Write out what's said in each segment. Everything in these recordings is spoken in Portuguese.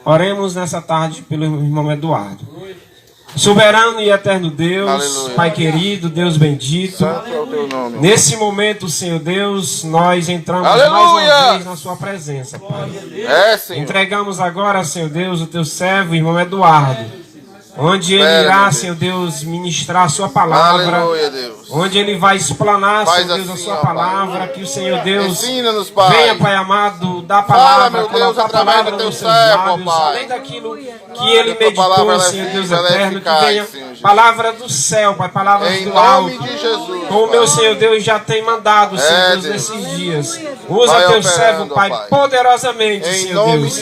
Oremos nessa tarde pelo irmão Eduardo. Soberano e eterno Deus, aleluia. Pai querido, Deus bendito, santo é o teu nome. Nesse momento, Senhor Deus, nós entramos aleluia. Mais uma vez na sua presença, Pai. Senhor. Entregamos agora, Senhor Deus, o teu servo, o irmão Eduardo, onde ele irá, Senhor Deus, ministrar a sua palavra, aleluia, Deus. Onde ele vai explanar, faz Senhor Deus, assim, a sua palavra, Pai. Que o Senhor Deus ensina-nos, Pai. Venha, Pai amado, dar a palavra, fala, meu Deus, através do teu servo, Pai. Além daquilo que ele meditou, Senhor Deus eterno, que venha palavra do céu, Pai, palavras do alto, em nome de Jesus, como o meu Senhor Deus já tem mandado, Senhor Deus, nesses dias. Usa teu servo, Pai, poderosamente, Senhor Deus,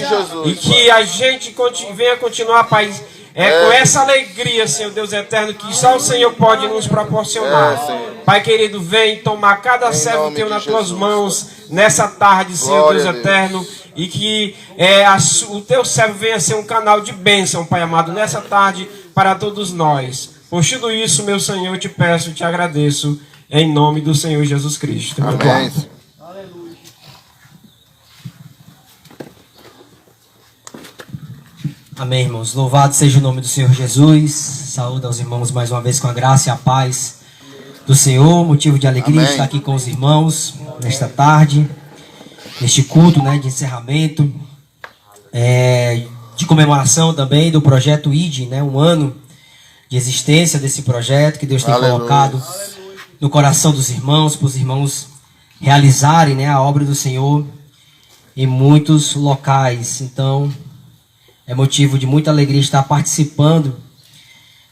e que a gente venha continuar, Pai, com essa alegria, Senhor Deus eterno, que só o Senhor pode nos proporcionar. Pai querido, vem tomar cada servo teu nas tuas mãos nessa tarde, Senhor Deus eterno, e que o teu servo venha ser um canal de bênção, Pai amado, nessa tarde para todos nós. Por tudo isso, meu Senhor, eu te peço e te agradeço, em nome do Senhor Jesus Cristo. Amém. Amém, irmãos. Louvado seja o nome do Senhor Jesus. Saúde aos irmãos mais uma vez com a graça e a paz do Senhor. Motivo de alegria estar aqui com os irmãos nesta tarde, neste culto, de encerramento, de comemoração também do projeto ID, um ano de existência desse projeto que Deus tem colocado no coração dos irmãos, para os irmãos realizarem a obra do Senhor em muitos locais. Então, é motivo de muita alegria estar participando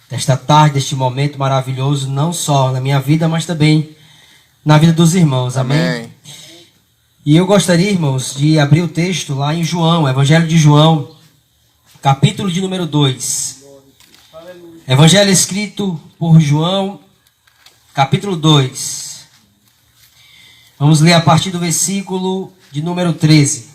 desta tarde, deste momento maravilhoso, não só na minha vida, mas também na vida dos irmãos. Amém? E eu gostaria, irmãos, de abrir o texto lá em João, Evangelho de João, capítulo de número 2. Evangelho escrito por João, capítulo 2. Vamos ler a partir do versículo de número 13.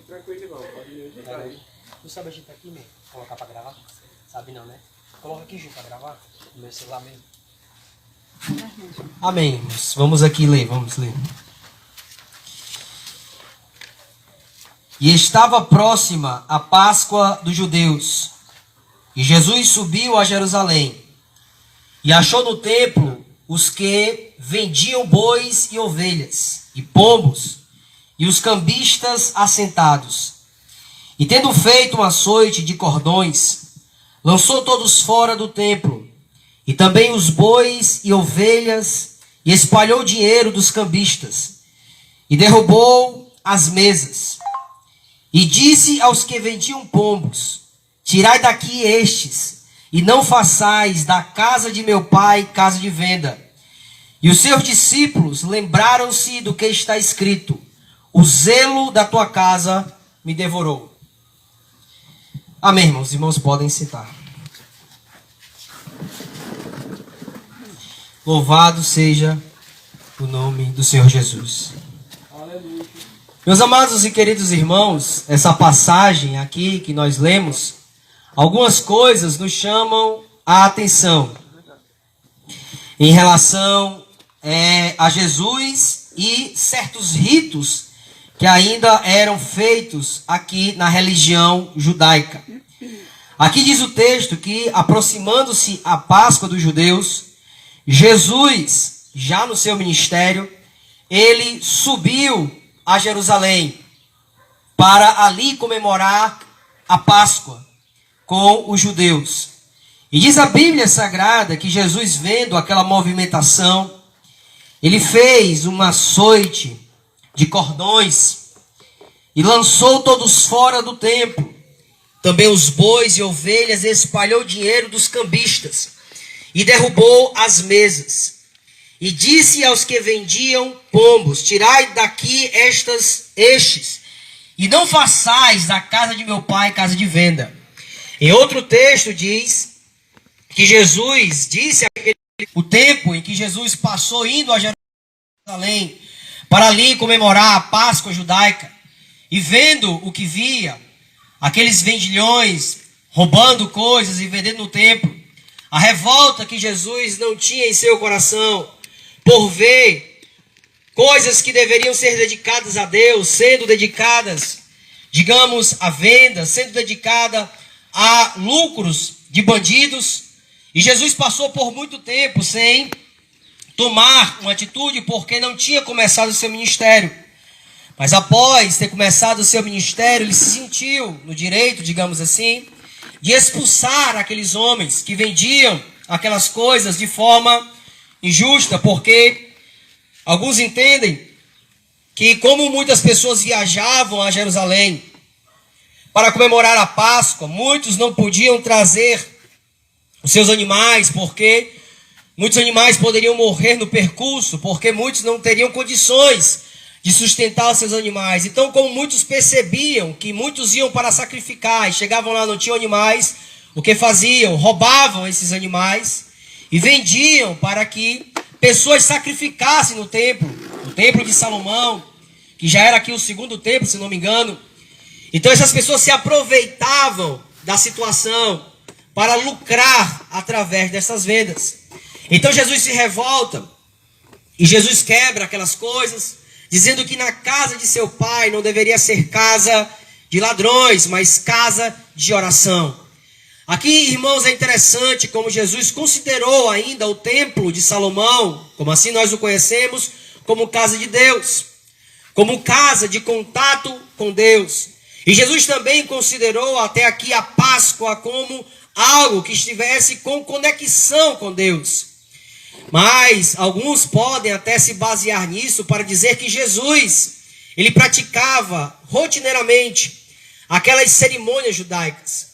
Tranquilo, irmão. Pode ir. Tu sabe agitar aqui mesmo? Colocar pra gravar? Sabe não, né? Coloca aqui junto pra gravar. No meu celular mesmo. Amém, irmãos. Vamos aqui ler, vamos ler. E estava próxima a Páscoa dos judeus. E Jesus subiu a Jerusalém. E achou no templo os que vendiam bois e ovelhas, e pombos, e os cambistas assentados. E tendo feito um açoite de cordões, lançou todos fora do templo, e também os bois e ovelhas, e espalhou o dinheiro dos cambistas, e derrubou as mesas. E disse aos que vendiam pombos: tirai daqui estes, e não façais da casa de meu pai casa de venda. E os seus discípulos lembraram-se do que está escrito: o zelo da tua casa me devorou. Amém, irmãos. Os irmãos podem sentar. Louvado seja o nome do Senhor Jesus. Aleluia. Meus amados e queridos irmãos, essa passagem aqui que nós lemos, algumas coisas nos chamam a atenção em relação a Jesus e certos ritos que ainda eram feitos aqui na religião judaica. Aqui diz o texto que, aproximando-se a Páscoa dos judeus, Jesus, já no seu ministério, ele subiu a Jerusalém para ali comemorar a Páscoa com os judeus. E diz a Bíblia Sagrada que Jesus, vendo aquela movimentação, ele fez um açoite de cordões e lançou todos fora do templo, também os bois e ovelhas, e espalhou o dinheiro dos cambistas, e derrubou as mesas. E disse aos que vendiam pombos: tirai daqui estes, e não façais da casa de meu pai casa de venda. Em outro texto diz que Jesus disse o tempo em que Jesus passou indo a Jerusalém para ali comemorar a Páscoa judaica, e vendo o que via, aqueles vendilhões roubando coisas e vendendo no templo, a revolta que Jesus não tinha em seu coração por ver coisas que deveriam ser dedicadas a Deus, sendo dedicadas, digamos, à venda, sendo dedicada a lucros de bandidos. E Jesus passou por muito tempo sem tomar uma atitude, porque não tinha começado o seu ministério. Mas após ter começado o seu ministério, ele se sentiu no direito, digamos assim, de expulsar aqueles homens que vendiam aquelas coisas de forma injusta, porque alguns entendem que, como muitas pessoas viajavam a Jerusalém para comemorar a Páscoa, muitos não podiam trazer os seus animais, porque muitos animais poderiam morrer no percurso, porque muitos não teriam condições de sustentar os seus animais. Então, como muitos percebiam que muitos iam para sacrificar e chegavam lá, não tinham animais, o que faziam? Roubavam esses animais e vendiam para que pessoas sacrificassem no templo de Salomão, que já era aqui o segundo templo, se não me engano. Então essas pessoas se aproveitavam da situação para lucrar através dessas vendas. Então Jesus se revolta e Jesus quebra aquelas coisas, dizendo que na casa de seu pai não deveria ser casa de ladrões, mas casa de oração. Aqui, irmãos, é interessante como Jesus considerou ainda o templo de Salomão, como assim nós o conhecemos, como casa de Deus, como casa de contato com Deus. E Jesus também considerou até aqui a Páscoa como algo que estivesse com conexão com Deus. Mas alguns podem até se basear nisso para dizer que Jesus, ele praticava rotineiramente aquelas cerimônias judaicas.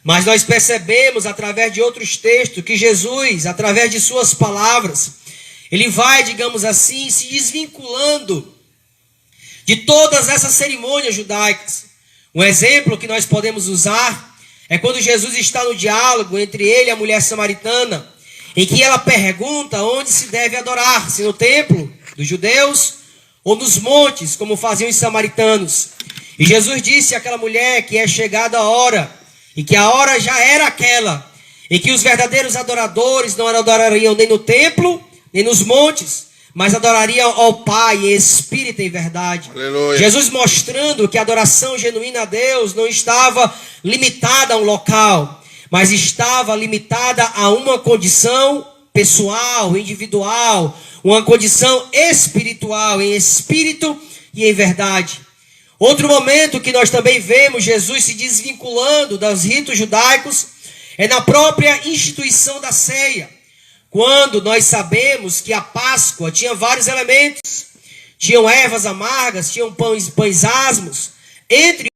Mas nós percebemos através de outros textos que Jesus, através de suas palavras, ele vai, digamos assim, se desvinculando de todas essas cerimônias judaicas. Um exemplo que nós podemos usar é quando Jesus está no diálogo entre ele e a mulher samaritana, em que ela pergunta onde se deve adorar, se no templo dos judeus ou nos montes, como faziam os samaritanos. E Jesus disse àquela mulher que é chegada a hora, e que a hora já era aquela, e que os verdadeiros adoradores não adorariam nem no templo, nem nos montes, mas adorariam ao Pai em espírito e em verdade. Aleluia. Jesus mostrando que a adoração genuína a Deus não estava limitada a um local, mas estava limitada a uma condição pessoal, individual, uma condição espiritual, em espírito e em verdade. Outro momento que nós também vemos Jesus se desvinculando dos ritos judaicos é na própria instituição da ceia, quando nós sabemos que a Páscoa tinha vários elementos, tinham ervas amargas, tinham pães asmos, entre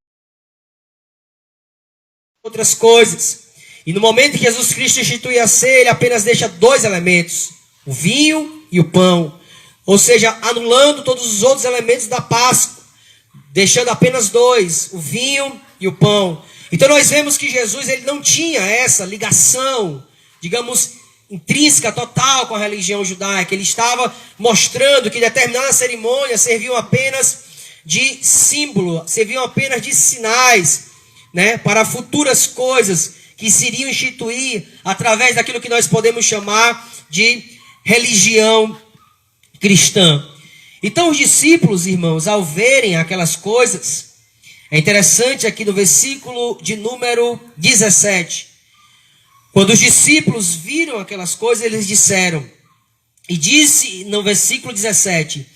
outras coisas. E no momento que Jesus Cristo institui a ceia, ele apenas deixa dois elementos, o vinho e o pão, ou seja, anulando todos os outros elementos da Páscoa, deixando apenas dois, o vinho e o pão. Então nós vemos que Jesus, ele não tinha essa ligação, digamos, intrínseca, total com a religião judaica. Ele estava mostrando que determinadas cerimônias serviam apenas de símbolo, serviam apenas de sinais, né, para futuras coisas que se iriam instituir através daquilo que nós podemos chamar de religião cristã. Então os discípulos, irmãos, ao verem aquelas coisas, é interessante aqui no versículo de número 17, quando os discípulos viram aquelas coisas, eles disseram, e disse no versículo 17,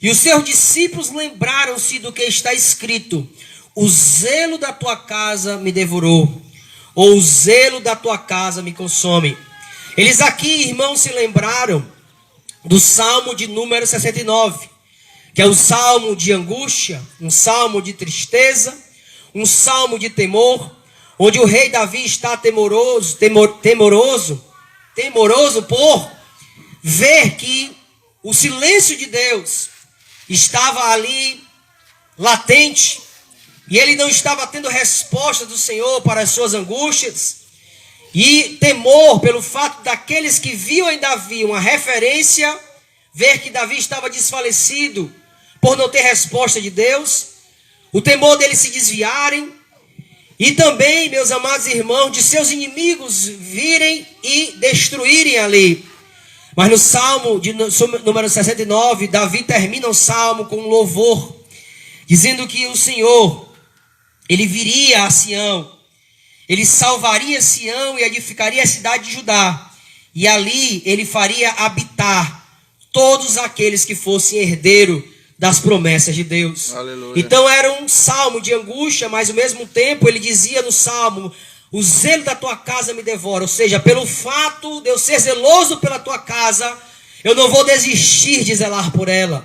e os seus discípulos lembraram-se do que está escrito, o zelo da tua casa me devorou, ou o zelo da tua casa me consome. Eles aqui, irmãos, se lembraram do Salmo de número 69, que é um salmo de angústia, um salmo de tristeza, um salmo de temor, onde o rei Davi está temoroso, temoroso por ver que o silêncio de Deus estava ali latente, e ele não estava tendo resposta do Senhor para as suas angústias, e temor pelo fato daqueles que viam em Davi uma referência, ver que Davi estava desfalecido por não ter resposta de Deus, o temor deles se desviarem, e também, meus amados irmãos, de seus inimigos virem e destruírem ali. Mas no Salmo de número 69, Davi termina o Salmo com um louvor, dizendo que o Senhor, ele viria a Sião, ele salvaria Sião e edificaria a cidade de Judá, e ali ele faria habitar todos aqueles que fossem herdeiros das promessas de Deus. Aleluia. Então era um salmo de angústia, mas ao mesmo tempo ele dizia no salmo: o zelo da tua casa me devora. Ou seja, pelo fato de eu ser zeloso pela tua casa, eu não vou desistir de zelar por ela.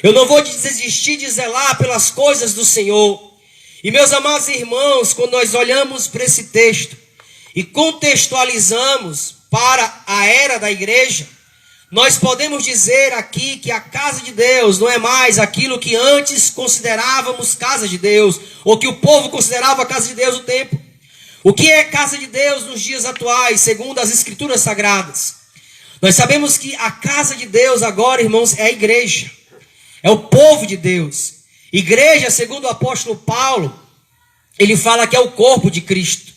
Eu não vou desistir de zelar pelas coisas do Senhor. E meus amados irmãos, quando nós olhamos para esse texto e contextualizamos para a era da igreja, nós podemos dizer aqui que a casa de Deus não é mais aquilo que antes considerávamos casa de Deus, ou que o povo considerava a casa de Deus no tempo. O que é casa de Deus nos dias atuais, segundo as Escrituras Sagradas? Nós sabemos que a casa de Deus agora, irmãos, é a igreja. É o povo de Deus. Igreja, segundo o apóstolo Paulo, ele fala que é o corpo de Cristo.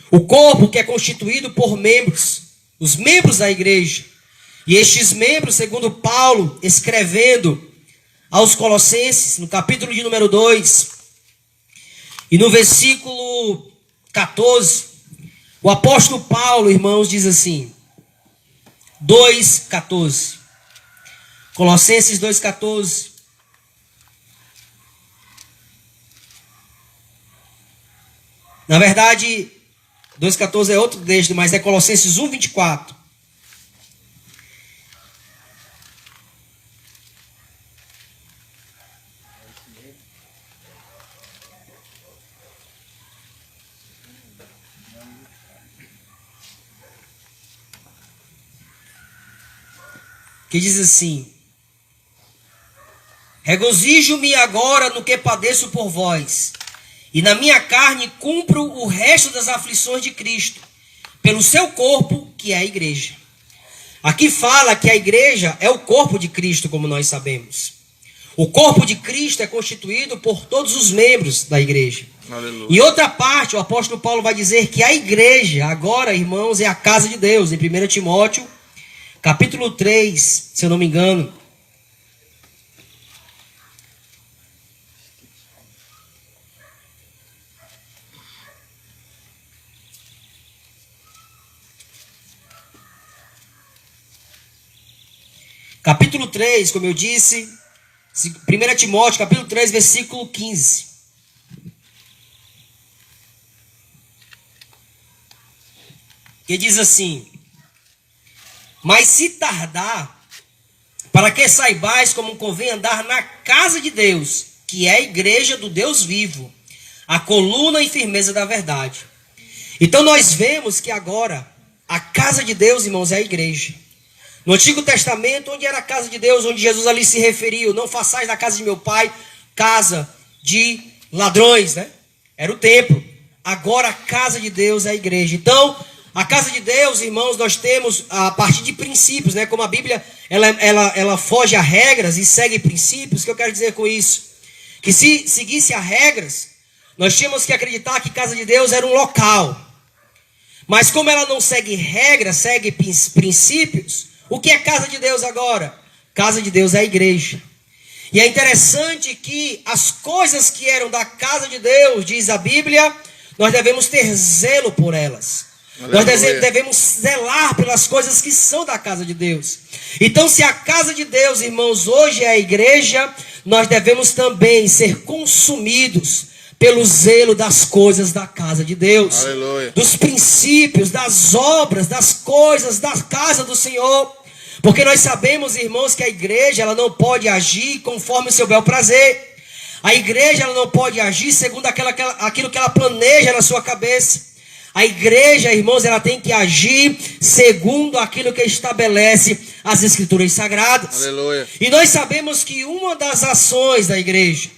O corpo que é constituído por membros, os membros da igreja. E estes membros, segundo Paulo, escrevendo aos Colossenses, no capítulo de número 2, e no versículo 14, o apóstolo Paulo, irmãos, diz assim, 2,14. Colossenses 2,14. Na verdade, 2,14 é outro texto, mas é Colossenses 1,24. Que diz assim: regozijo-me agora no que padeço por vós, e na minha carne cumpro o resto das aflições de Cristo, pelo seu corpo, que é a igreja. Aqui fala que a igreja é o corpo de Cristo, como nós sabemos. O corpo de Cristo é constituído por todos os membros da igreja. Aleluia. Em outra parte, o apóstolo Paulo vai dizer que a igreja, agora, irmãos, é a casa de Deus. Em 1 Timóteo, capítulo 3, se eu não me engano. Capítulo 3, como eu disse, 1 Timóteo, capítulo 3, versículo 15. Que diz assim: mas se tardar, para que saibais como convém andar na casa de Deus, que é a igreja do Deus vivo, a coluna e firmeza da verdade. Então nós vemos que agora a casa de Deus, irmãos, é a igreja. No Antigo Testamento, onde era a casa de Deus, onde Jesus ali se referiu: não façais da casa de meu pai casa de ladrões, né? Era o templo. Agora a casa de Deus é a igreja. Então, a casa de Deus, irmãos, nós temos a partir de princípios, né? Como a Bíblia, ela foge a regras e segue princípios. O que eu quero dizer com isso? Que se seguisse a regras, nós tínhamos que acreditar que casa de Deus era um local. Mas como ela não segue regras, segue princípios, o que é casa de Deus agora? Casa de Deus é a igreja. E é interessante que as coisas que eram da casa de Deus, diz a Bíblia, nós devemos ter zelo por elas. Nós devemos zelar pelas coisas que são da casa de Deus. Então, se a casa de Deus, irmãos, hoje é a igreja, nós devemos também ser consumidos pelo zelo das coisas da casa de Deus. Aleluia. Dos princípios, das obras, das coisas da casa do Senhor. Porque nós sabemos, irmãos, que a igreja ela não pode agir conforme o seu bel prazer. A igreja ela não pode agir segundo aquilo que ela planeja na sua cabeça. A igreja, irmãos, ela tem que agir segundo aquilo que estabelece as Escrituras Sagradas. Aleluia. E nós sabemos que uma das ações da igreja,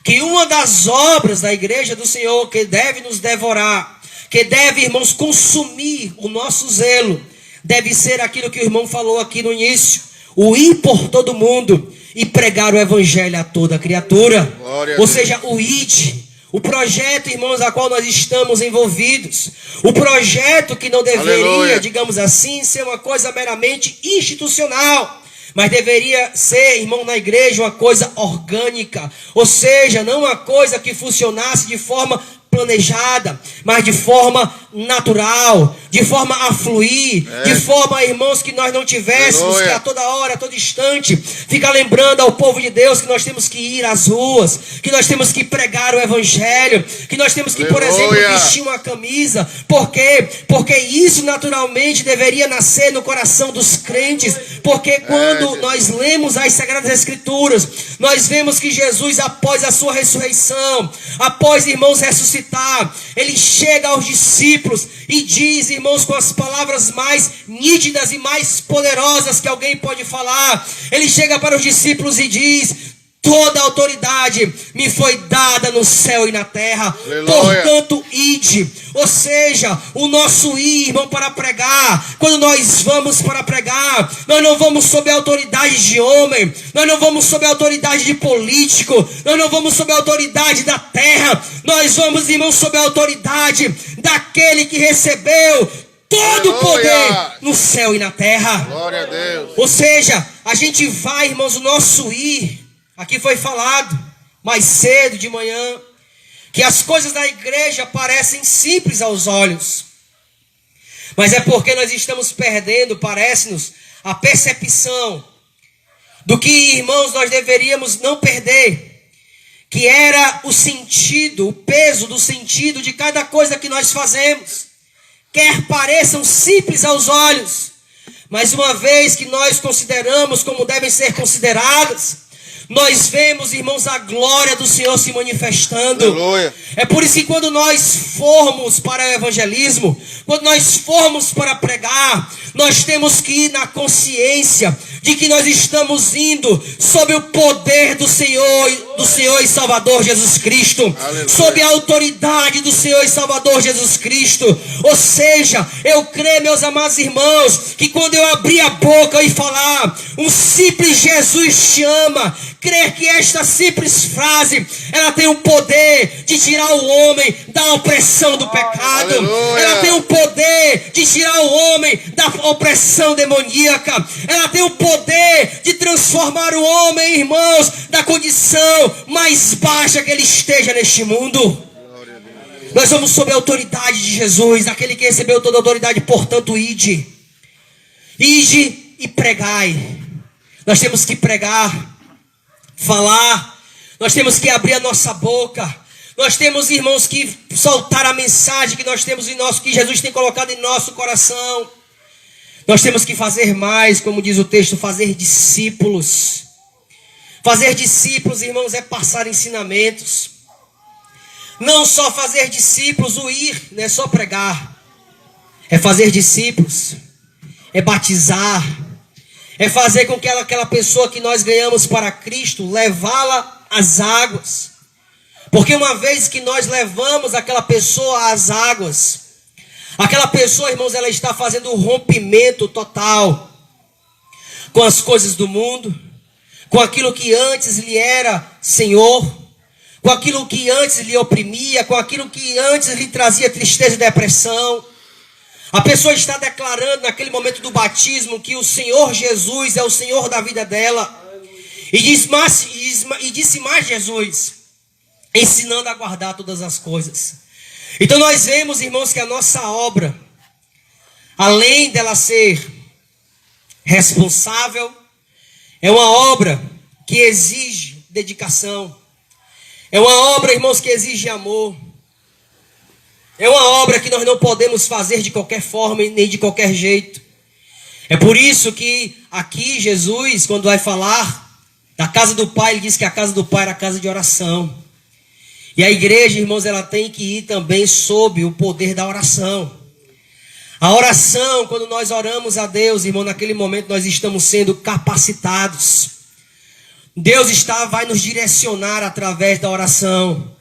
que uma das obras da igreja do Senhor que deve nos devorar, que deve, irmãos, consumir o nosso zelo, deve ser aquilo que o irmão falou aqui no início: o ir por todo mundo e pregar o evangelho a toda criatura. Ou seja, o id. O projeto, irmãos, a qual nós estamos envolvidos. O projeto que não deveria, aleluia, digamos assim, ser uma coisa meramente institucional. Mas deveria ser, irmão, na igreja uma coisa orgânica. Ou seja, não uma coisa que funcionasse de forma planejada, mas de forma natural, de forma a fluir, de forma, irmãos, que nós não tivéssemos que a toda hora, a todo instante, ficar lembrando ao povo de Deus que nós temos que ir às ruas, que nós temos que pregar o evangelho, que nós temos que, por exemplo, vestir uma camisa. Por quê? Porque isso naturalmente deveria nascer no coração dos crentes, porque quando nós lemos as Sagradas Escrituras, nós vemos que Jesus, após a sua ressurreição, após, irmãos, ressuscitar, ele chega aos discípulos e diz, irmãos, com as palavras mais nítidas e mais poderosas que alguém pode falar, ele chega para os discípulos e diz: toda autoridade me foi dada no céu e na terra. Aleluia. Portanto, ide. Ou seja, o nosso ir, irmão, para pregar. Quando nós vamos para pregar, nós não vamos sob a autoridade de homem, nós não vamos sob a autoridade de político, nós não vamos sob a autoridade da terra. Nós vamos, irmão, sob a autoridade daquele que recebeu todo o poder no céu e na terra. Glória a Deus. Ou seja, a gente vai, irmãos, o nosso ir. Aqui foi falado mais cedo de manhã que as coisas da igreja parecem simples aos olhos, mas é porque nós estamos perdendo, parece-nos, a percepção do que, irmãos, nós deveríamos não perder, que era o sentido, o peso do sentido de cada coisa que nós fazemos, quer pareçam simples aos olhos, mas uma vez que nós consideramos como devem ser consideradas, nós vemos, irmãos, a glória do Senhor se manifestando. Aleluia. É por isso que quando nós formos para o evangelismo, quando nós formos para pregar, nós temos que ir na consciência de que nós estamos indo sob o poder do Senhor e Salvador Jesus Cristo. Aleluia. Sob a autoridade do Senhor e Salvador Jesus Cristo. Ou seja, eu creio, meus amados irmãos, que quando eu abrir a boca e falar um simples Jesus te ama, crer que esta simples frase, ela tem o poder de tirar o homem da opressão do pecado. Aleluia. Ela tem o poder de tirar o homem da opressão demoníaca. Ela tem o poder de transformar o homem, irmãos, da condição mais baixa que ele esteja neste mundo. Nós vamos sob a autoridade de Jesus, aquele que recebeu toda a autoridade. Portanto, ide e pregai. Nós temos que pregar, falar, nós temos que abrir a nossa boca, nós temos, irmãos, que soltar a mensagem que nós temos em nosso, que Jesus tem colocado em nosso coração. Nós temos que fazer mais, como diz o texto, fazer discípulos. Fazer discípulos, irmãos, é passar ensinamentos. Não só fazer discípulos, o ir, não é só pregar. É fazer discípulos, é batizar, é fazer com que aquela pessoa que nós ganhamos para Cristo, levá-la às águas. Porque uma vez que nós levamos aquela pessoa às águas, aquela pessoa, irmãos, ela está fazendo um rompimento total com as coisas do mundo, com aquilo que antes lhe era senhor, com aquilo que antes lhe oprimia, com aquilo que antes lhe trazia tristeza e depressão. A pessoa está declarando naquele momento do batismo que o Senhor Jesus é o Senhor da vida dela. E disse mais Jesus, ensinando a guardar todas as coisas. Então nós vemos, irmãos, que a nossa obra, além dela ser responsável, é uma obra que exige dedicação. É uma obra, irmãos, que exige amor. É uma obra que nós não podemos fazer de qualquer forma e nem de qualquer jeito. É por isso que aqui Jesus, quando vai falar da casa do Pai, ele diz que a casa do Pai era a casa de oração. E a igreja, irmãos, ela tem que ir também sob o poder da oração. A oração, quando nós oramos a Deus, irmão, naquele momento nós estamos sendo capacitados. Deus vai nos direcionar através da oração.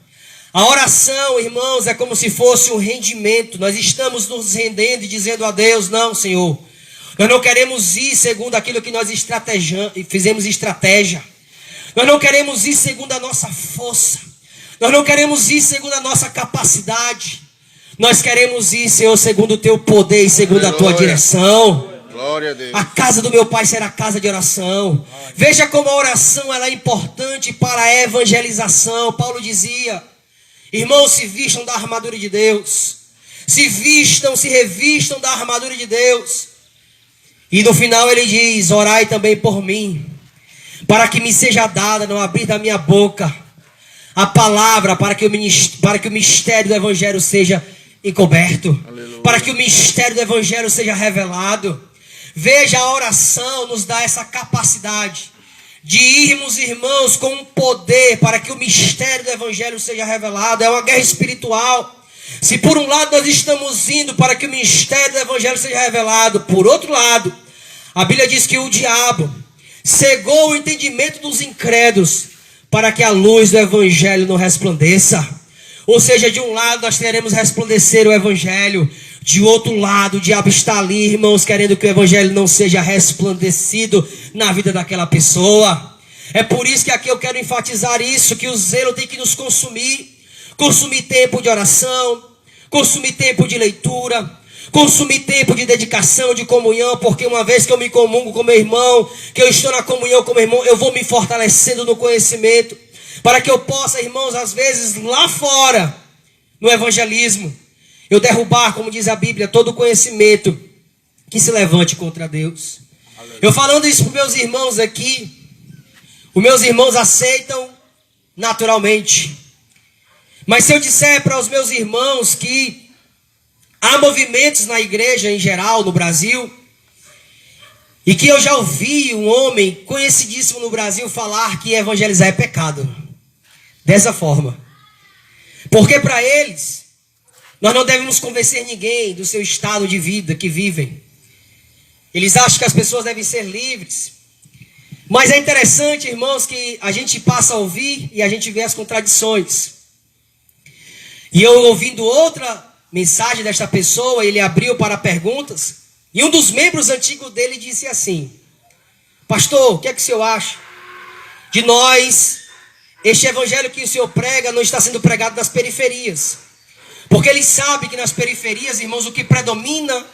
A oração, irmãos, é como se fosse um rendimento. Nós estamos nos rendendo e dizendo a Deus: não, Senhor, nós não queremos ir segundo aquilo que nós fizemos estratégia. Nós não queremos ir segundo a nossa força. Nós não queremos ir segundo a nossa capacidade. Nós queremos ir, Senhor, segundo o teu poder e segundo a tua direção. Glória a Deus. A casa do meu pai será casa de oração. Veja como a oração ela é importante para a evangelização. Paulo dizia: irmãos, se vistam da armadura de Deus. Se revistam da armadura de Deus. E no final ele diz: orai também por mim, para que me seja dada no abrir da minha boca a palavra, para que o mistério do evangelho seja encoberto. Aleluia. Para que o mistério do evangelho seja revelado. Veja, a oração nos dá essa capacidade de irmos, irmãos, com um poder para que o mistério do evangelho seja revelado. É uma guerra espiritual. Se por um lado nós estamos indo para que o mistério do evangelho seja revelado, por outro lado, a Bíblia diz que o diabo cegou o entendimento dos incrédulos para que a luz do evangelho não resplandeça. Ou seja, de um lado nós queremos resplandecer o evangelho, de outro lado o diabo está ali, irmãos, querendo que o evangelho não seja resplandecido na vida daquela pessoa. É por isso que aqui eu quero enfatizar isso, que o zelo tem que nos consumir tempo de oração, consumir tempo de leitura, consumir tempo de dedicação, de comunhão, porque uma vez que eu me comungo com meu irmão, que eu estou na comunhão com meu irmão, eu vou me fortalecendo no conhecimento, para que eu possa, irmãos, às vezes lá fora, no evangelismo, eu derrubar, como diz a Bíblia, todo o conhecimento que se levante contra Deus. Aleluia. Eu falando isso para os meus irmãos aqui, os meus irmãos aceitam naturalmente. Mas se eu disser para os meus irmãos que há movimentos na igreja em geral, no Brasil, e que eu já ouvi um homem conhecidíssimo no Brasil falar que evangelizar é pecado. Dessa forma. Porque para eles, nós não devemos convencer ninguém do seu estado de vida que vivem. Eles acham que as pessoas devem ser livres. Mas é interessante, irmãos, que a gente passa a ouvir e a gente vê as contradições. E eu ouvindo outra mensagem desta pessoa, ele abriu para perguntas. E um dos membros antigos dele disse assim: pastor, o que é que o senhor acha de nós, este evangelho que o senhor prega não está sendo pregado nas periferias? Porque ele sabe que nas periferias, irmãos, o que predomina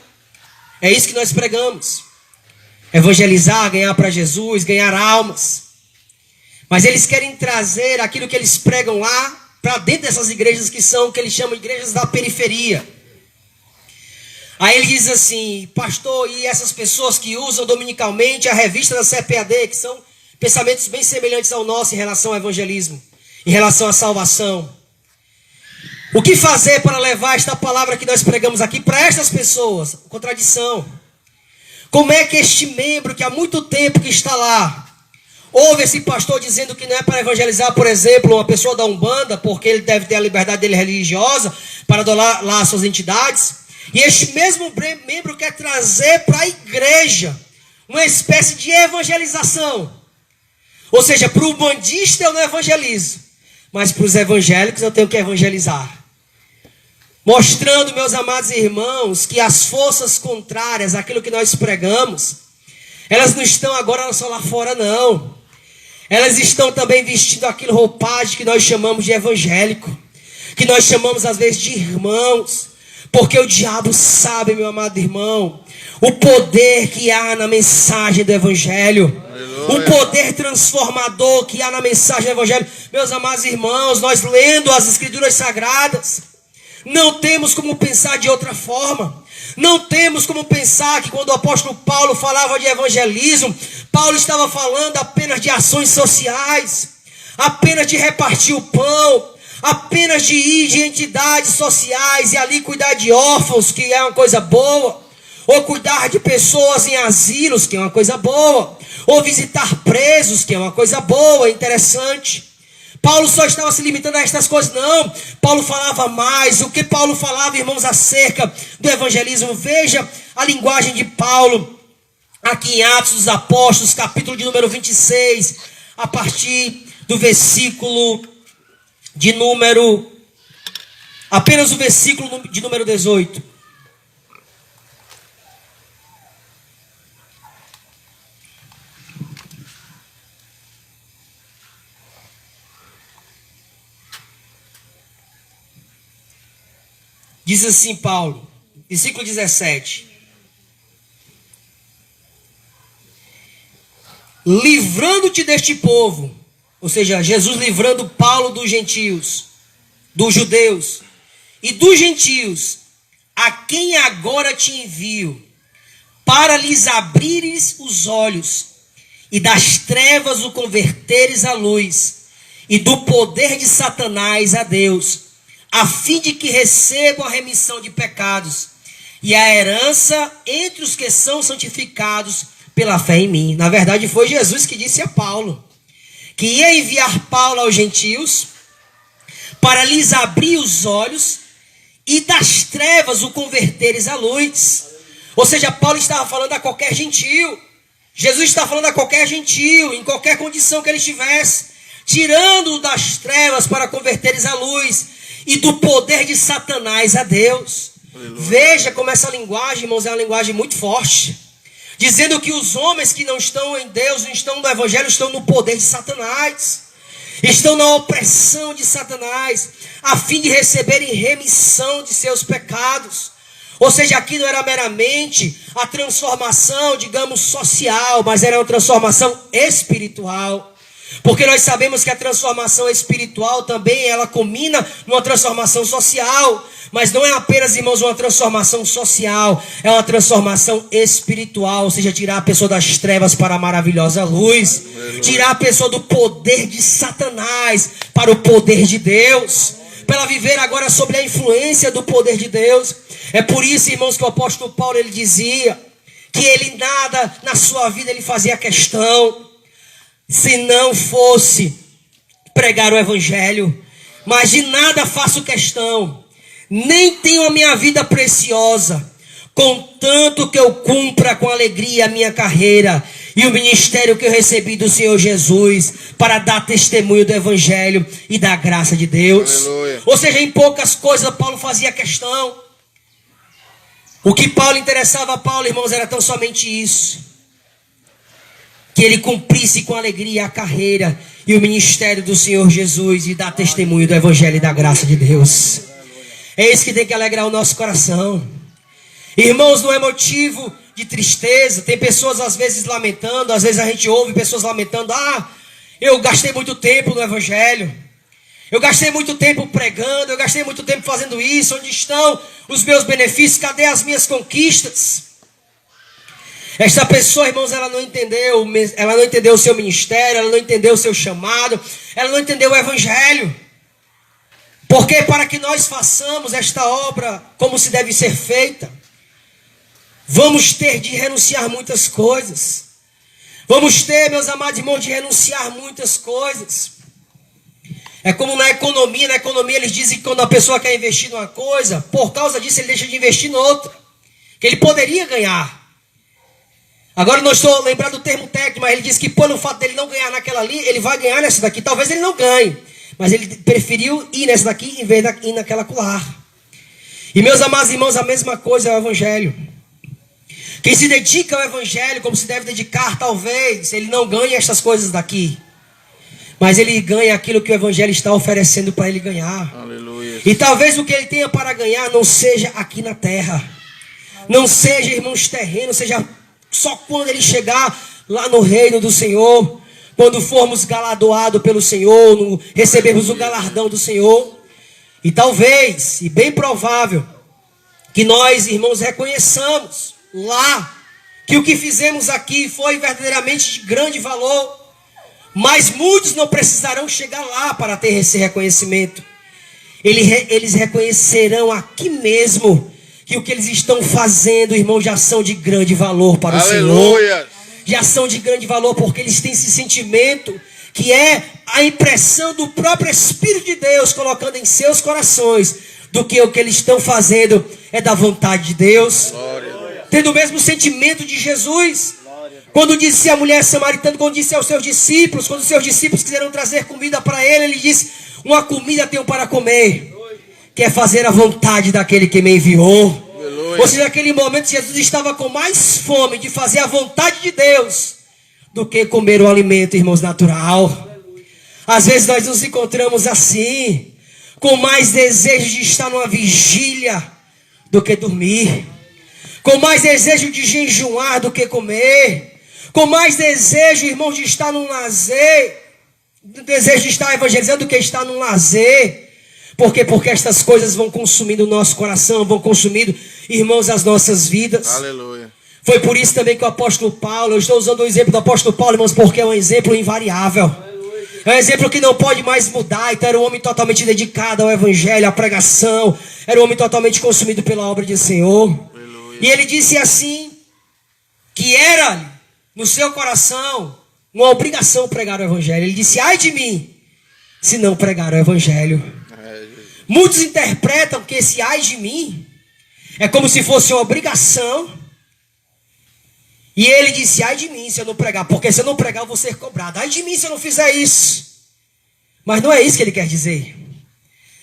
é isso que nós pregamos: evangelizar, ganhar para Jesus, ganhar almas. Mas eles querem trazer aquilo que eles pregam lá para dentro dessas igrejas que são, que eles chamam de igrejas da periferia. Aí ele diz assim: pastor, e essas pessoas que usam dominicalmente a revista da CPAD, que são pensamentos bem semelhantes ao nosso em relação ao evangelismo, em relação à salvação. O que fazer para levar esta palavra que nós pregamos aqui para estas pessoas? Contradição. Como é que este membro que há muito tempo que está lá, ouve esse pastor dizendo que não é para evangelizar, por exemplo, uma pessoa da Umbanda, porque ele deve ter a liberdade dele religiosa para adorar lá as suas entidades, e este mesmo membro quer trazer para a igreja uma espécie de evangelização. Ou seja, para o bandista eu não evangelizo, mas para os evangélicos eu tenho que evangelizar. Mostrando, meus amados irmãos, que as forças contrárias àquilo que nós pregamos, elas não estão agora só lá fora, não. Elas estão também vestindo aquilo roupagem que nós chamamos de evangélico, que nós chamamos às vezes de irmãos, porque o diabo sabe, meu amado irmão, o poder que há na mensagem do evangelho. O poder transformador que há na mensagem do evangelho. Meus amados irmãos, nós lendo as escrituras sagradas, não temos como pensar de outra forma. Não temos como pensar que quando o apóstolo Paulo falava de evangelismo, Paulo estava falando apenas de ações sociais, apenas de repartir o pão, apenas de ir de entidades sociais e ali cuidar de órfãos, que é uma coisa boa, ou cuidar de pessoas em asilos, que é uma coisa boa, ou visitar presos, que é uma coisa boa, interessante. Paulo só estava se limitando a estas coisas. Não, Paulo falava mais. O que Paulo falava, irmãos, acerca do evangelismo? Veja a linguagem de Paulo aqui em Atos dos Apóstolos, capítulo de número 26, a partir do versículo de número... apenas o versículo de número 18. Diz assim Paulo, versículo 17. Livrando-te deste povo, ou seja, Jesus livrando Paulo dos gentios, dos judeus e dos gentios, a quem agora te envio, para lhes abrires os olhos, e das trevas o converteres à luz, e do poder de Satanás a Deus, a fim de que recebam a remissão de pecados, e a herança entre os que são santificados pela fé em mim. Na verdade foi Jesus que disse a Paulo, que ia enviar Paulo aos gentios, para lhes abrir os olhos, e das trevas o converteres à luz. Ou seja, Paulo estava falando a qualquer gentio. Jesus está falando a qualquer gentio, em qualquer condição que ele estivesse, tirando-o das trevas para converteres à luz, e do poder de Satanás a Deus. Aleluia. Veja como essa linguagem, irmãos, é uma linguagem muito forte, dizendo que os homens que não estão em Deus, não estão no Evangelho, estão no poder de Satanás, estão na opressão de Satanás, a fim de receberem remissão de seus pecados. Ou seja, aqui não era meramente a transformação, digamos, social, mas era uma transformação espiritual. Porque nós sabemos que a transformação espiritual também, ela culmina numa transformação social. Mas não é apenas, irmãos, uma transformação social, é uma transformação espiritual. Ou seja, tirar a pessoa das trevas para a maravilhosa luz. Tirar a pessoa do poder de Satanás para o poder de Deus, para ela viver agora sobre a influência do poder de Deus. É por isso, irmãos, que o apóstolo Paulo, ele dizia que ele nada na sua vida ele fazia questão, se não fosse pregar o evangelho. Mas de nada faço questão, nem tenho a minha vida preciosa, contanto que eu cumpra com alegria a minha carreira e o ministério que eu recebi do Senhor Jesus, para dar testemunho do evangelho e da graça de Deus. Aleluia. Ou seja, em poucas coisas Paulo fazia questão. O que Paulo interessava a Paulo, irmãos, era tão somente isso, que ele cumprisse com alegria a carreira e o ministério do Senhor Jesus e dar testemunho do evangelho e da graça de Deus. É isso que tem que alegrar o nosso coração. Irmãos, não é motivo de tristeza. Tem pessoas às vezes lamentando, às vezes a gente ouve pessoas lamentando: eu gastei muito tempo no evangelho, eu gastei muito tempo pregando, eu gastei muito tempo fazendo isso. Onde estão os meus benefícios? Cadê as minhas conquistas? Esta pessoa, irmãos, ela não entendeu o seu ministério, ela não entendeu o seu chamado, ela não entendeu o evangelho. Porque para que nós façamos esta obra como se deve ser feita, vamos ter de renunciar muitas coisas. Vamos ter, meus amados irmãos, de renunciar muitas coisas. É como na economia eles dizem que quando a pessoa quer investir numa coisa, por causa disso ele deixa de investir em outra, que ele poderia ganhar. Agora não estou lembrando do termo técnico, mas ele diz que pelo fato dele não ganhar naquela ali, ele vai ganhar nessa daqui. Talvez ele não ganhe, mas ele preferiu ir nessa daqui em vez de ir naquela colar. E meus amados irmãos, a mesma coisa é o evangelho. Quem se dedica ao evangelho como se deve dedicar, talvez ele não ganhe estas coisas daqui, mas ele ganha aquilo que o evangelho está oferecendo para ele ganhar. Aleluia. E talvez o que ele tenha para ganhar não seja aqui na terra, não seja, irmãos, terreno, seja só quando ele chegar lá no reino do Senhor, quando formos galardoados pelo Senhor, recebemos o galardão do Senhor. E talvez, e bem provável, que nós, irmãos, reconheçamos lá que o que fizemos aqui foi verdadeiramente de grande valor, mas muitos não precisarão chegar lá para ter esse reconhecimento. Eles reconhecerão aqui mesmo que o que eles estão fazendo, irmãos, já são de grande valor para o Senhor. Já são de grande valor, porque eles têm esse sentimento que é a impressão do próprio Espírito de Deus colocando em seus corações, do que o que eles estão fazendo é da vontade de Deus. Tendo o mesmo sentimento de Jesus. Quando disse a mulher samaritana, quando disse aos seus discípulos, quando os seus discípulos quiseram trazer comida para ele disse: uma comida tenho para comer, que é fazer a vontade daquele que me enviou. Ou seja, naquele momento Jesus estava com mais fome de fazer a vontade de Deus do que comer o alimento, irmãos, natural. Às vezes nós nos encontramos assim, com mais desejo de estar numa vigília do que dormir, com mais desejo de jejuar do que comer, com mais desejo, irmãos, de estar num lazer, desejo de estar evangelizando do que estar num lazer. Por quê? Porque estas coisas vão consumindo o nosso coração, vão consumindo, irmãos, as nossas vidas. Aleluia. Foi por isso também que o apóstolo Paulo, eu estou usando o exemplo do apóstolo Paulo, irmãos, porque é um exemplo invariável. É um exemplo que não pode mais mudar. Então era um homem totalmente dedicado ao evangelho, à pregação. Era um homem totalmente consumido pela obra do Senhor. Aleluia. E ele disse assim, que era no seu coração uma obrigação pregar o evangelho. Ele disse: ai de mim, se não pregar o evangelho. Muitos interpretam que esse ai de mim é como se fosse uma obrigação. E ele disse: ai de mim se eu não pregar, porque se eu não pregar eu vou ser cobrado. Ai de mim se eu não fizer isso. Mas não é isso que ele quer dizer.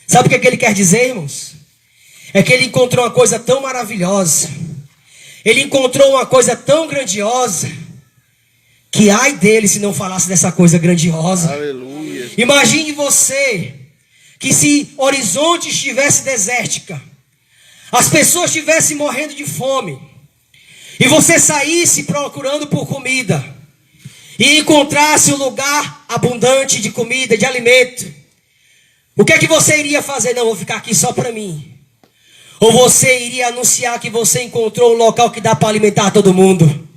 Sabe o que ele quer dizer, irmãos? É que ele encontrou uma coisa tão maravilhosa, ele encontrou uma coisa tão grandiosa, que ai dele se não falasse dessa coisa grandiosa. Aleluia. Imagine você que se Horizonte estivesse desértica, as pessoas estivessem morrendo de fome, e você saísse procurando por comida, e encontrasse um lugar abundante de comida, de alimento, o que é que você iria fazer? Não, vou ficar aqui só para mim. Ou você iria anunciar que você encontrou um local que dá para alimentar todo mundo,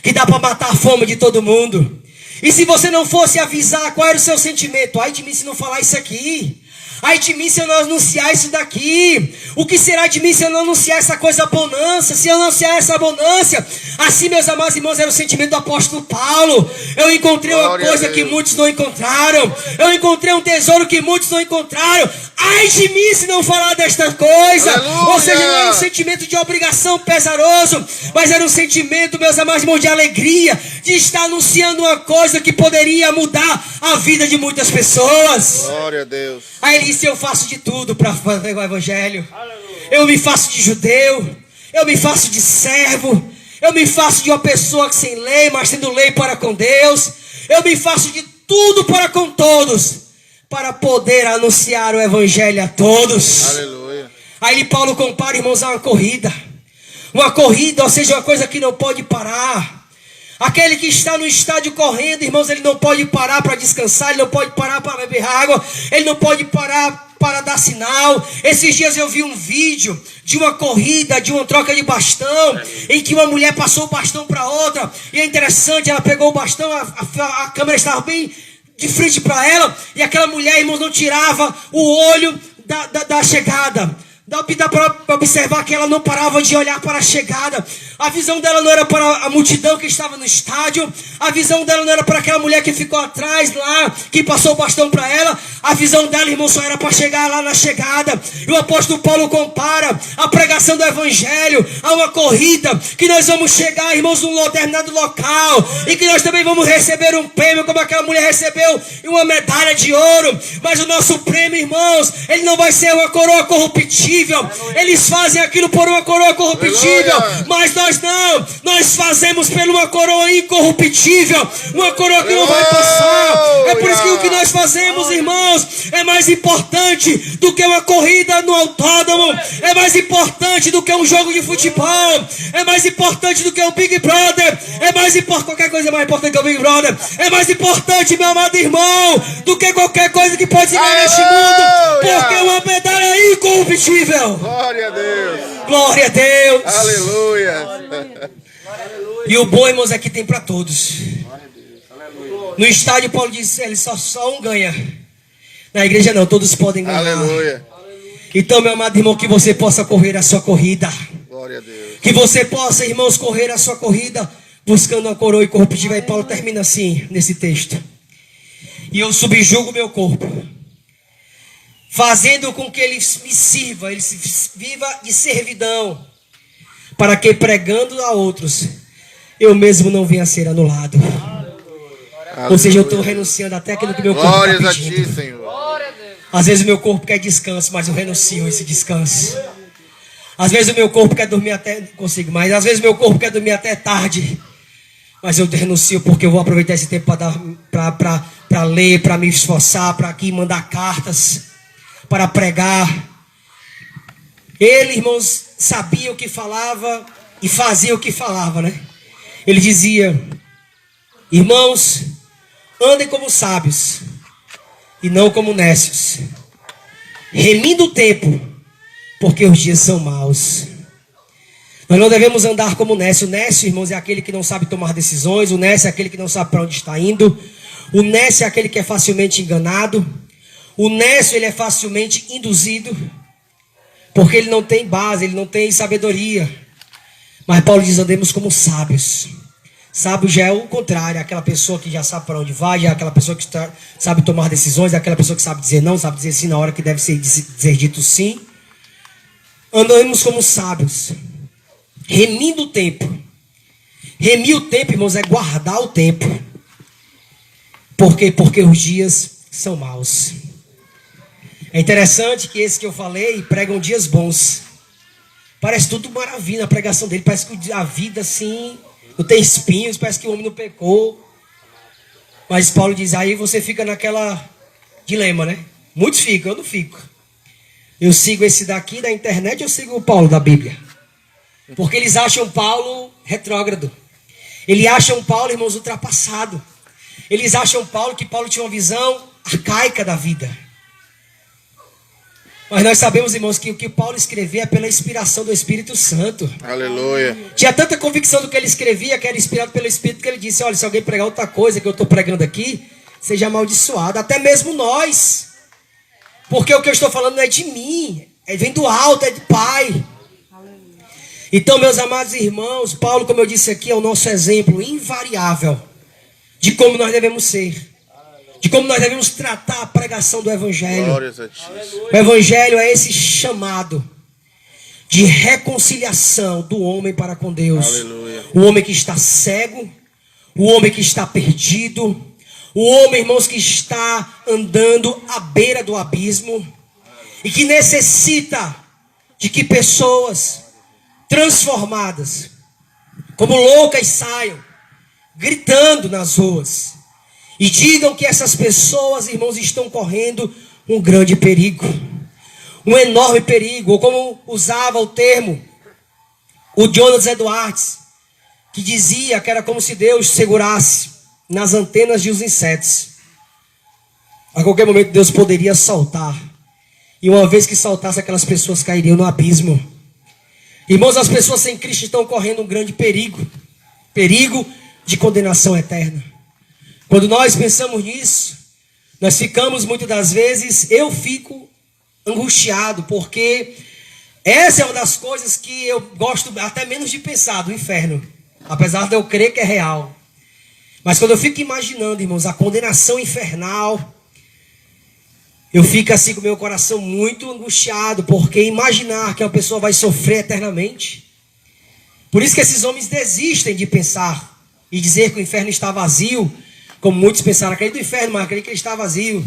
que dá para matar a fome de todo mundo? E se você não fosse avisar, qual era o seu sentimento? Ai de mim se não falar isso aqui. Ai de mim se eu não anunciar isso daqui. O que será de mim se eu não anunciar essa coisa abundância? Se eu não anunciar essa abundância? Assim, meus amados irmãos, era o sentimento do apóstolo Paulo. Eu encontrei uma coisa que muitos não encontraram. Eu encontrei um tesouro que muitos não encontraram. Ai de mim se não falar desta coisa. Aleluia. Ou seja, não era um sentimento de obrigação pesaroso, mas era um sentimento, meus amados irmãos, de alegria, de estar anunciando uma coisa que poderia mudar a vida de muitas pessoas. Glória a Deus. Aí ele disse: eu faço de tudo para fazer o evangelho. Eu me faço de judeu, eu me faço de servo, eu me faço de uma pessoa que sem lei, mas tendo lei para com Deus. Eu me faço de tudo para com todos, para poder anunciar o evangelho a todos. Aleluia. Aí Paulo compara, irmãos, a uma corrida. Uma corrida, ou seja, uma coisa que não pode parar. Aquele que está no estádio correndo, irmãos, ele não pode parar para descansar, ele não pode parar para beber água, ele não pode parar para dar sinal. Esses dias eu vi um vídeo de uma corrida, de uma troca de bastão, em que uma mulher passou o bastão para outra, e é interessante, ela pegou o bastão, a câmera estava bem de frente para ela, e aquela mulher, irmãos, não tirava o olho da chegada. Dá para observar que ela não parava de olhar para a chegada. A visão dela não era para a multidão que estava no estádio. A visão dela não era para aquela mulher que ficou atrás lá, que passou o bastão para ela. A visão dela, irmão, só era para chegar lá na chegada. E o apóstolo Paulo compara a pregação do evangelho a uma corrida, que nós vamos chegar, irmãos, num determinado local, e que nós também vamos receber um prêmio, como aquela mulher recebeu, uma medalha de ouro. Mas o nosso prêmio, irmãos, ele não vai ser uma coroa corruptível. Eles fazem aquilo por uma coroa corruptível, mas nós não. Nós fazemos por uma coroa incorruptível, uma coroa que não vai passar. É por isso que o que nós fazemos, irmãos, é mais importante do que uma corrida no autódromo, é mais importante do que um jogo de futebol, é mais importante do que o Big Brother, é mais importante, qualquer coisa é mais importante que o Big Brother, é mais importante, meu amado irmão, do que qualquer coisa que pode se ganhar neste mundo, porque é uma medalha incorruptível. Glória a Deus. Glória a Deus. Aleluia. E o bom, irmãos, aqui tem para todos. No estádio, Paulo disse: ele só um ganha. Na igreja não, todos podem ganhar. Aleluia. Então, meu amado irmão, que você possa correr a sua corrida. Glória a Deus. Que você possa, irmãos, correr a sua corrida buscando uma coroa incorruptível. Aí Paulo termina assim, nesse texto: E eu subjugo o meu corpo, fazendo com que ele me sirva, ele viva de servidão, para que pregando a outros, eu mesmo não venha a ser anulado. Ou seja, eu estou renunciando até aquilo que meu corpo está pedindo. Glórias a ti, Senhor. Às vezes o meu corpo quer descanso, mas eu renuncio a esse descanso. Às vezes o meu corpo quer dormir até... Não consigo mais. Às vezes o meu corpo quer dormir até tarde. Mas eu renuncio porque eu vou aproveitar esse tempo para ler, para me esforçar, para aqui mandar cartas, para pregar. Ele, irmãos, sabia o que falava e fazia o que falava, né? Ele dizia: irmãos, andem como sábios e não como nécios, remindo o tempo, porque os dias são maus. Nós não devemos andar como nécio. O nécio, irmãos, é aquele que não sabe tomar decisões. O nécio é aquele que não sabe para onde está indo. O nécio é aquele que é facilmente enganado. O nécio, ele é facilmente induzido, porque ele não tem base, ele não tem sabedoria. Mas Paulo diz: andemos como sábios. Sábio já é o contrário, é aquela pessoa que já sabe para onde vai, já é aquela pessoa que sabe tomar decisões, é aquela pessoa que sabe dizer não, sabe dizer sim na hora que deve ser dizer dito sim. Andamos como sábios, remindo o tempo. Remir o tempo, irmãos, é guardar o tempo. Por quê? Porque os dias são maus. É interessante que esse que eu falei pregam dias bons. Parece tudo maravilha a pregação dele, parece que a vida assim... não tem espinhos, parece que o homem não pecou. Mas Paulo diz, aí você fica naquela dilema, né? Muitos ficam, eu não fico. Eu sigo esse daqui da internet, eu sigo o Paulo da Bíblia. Porque eles acham Paulo retrógrado. Eles acham Paulo, irmãos, ultrapassado. Eles acham Paulo que Paulo tinha uma visão arcaica da vida. Mas nós sabemos, irmãos, que o que Paulo escrevia é pela inspiração do Espírito Santo. Aleluia. Tinha tanta convicção do que ele escrevia, que era inspirado pelo Espírito, que ele disse: olha, se alguém pregar outra coisa que eu estou pregando aqui, seja amaldiçoado. Até mesmo nós. Porque o que eu estou falando não é de mim, vem do alto, é do Pai. Então, meus amados irmãos, Paulo, como eu disse aqui, é o nosso exemplo invariável de como nós devemos ser. De como nós devemos tratar a pregação do Evangelho. Glórias a ti. O Evangelho é esse chamado de reconciliação do homem para com Deus. Aleluia. O homem que está cego, o homem que está perdido, o homem, irmãos, que está andando à beira do abismo e que necessita de que pessoas transformadas, como loucas, saiam gritando nas ruas e digam que essas pessoas, irmãos, estão correndo um grande perigo, um enorme perigo. Ou como usava o termo o Jonas Edwards, que dizia que era como se Deus segurasse nas antenas de os insetos. A qualquer momento Deus poderia soltar, e uma vez que soltasse, aquelas pessoas cairiam no abismo. Irmãos, as pessoas sem Cristo estão correndo um grande perigo, perigo de condenação eterna. Quando nós pensamos nisso, nós ficamos muitas das vezes, eu fico angustiado, porque essa é uma das coisas que eu gosto até menos de pensar, do inferno, apesar de eu crer que é real. Mas quando eu fico imaginando, irmãos, a condenação infernal, eu fico assim com o meu coração muito angustiado, porque imaginar que uma pessoa vai sofrer eternamente. Por isso que esses homens desistem de pensar e dizer que o inferno está vazio, como muitos pensaram, acredito no inferno, mas acredito que ele está vazio.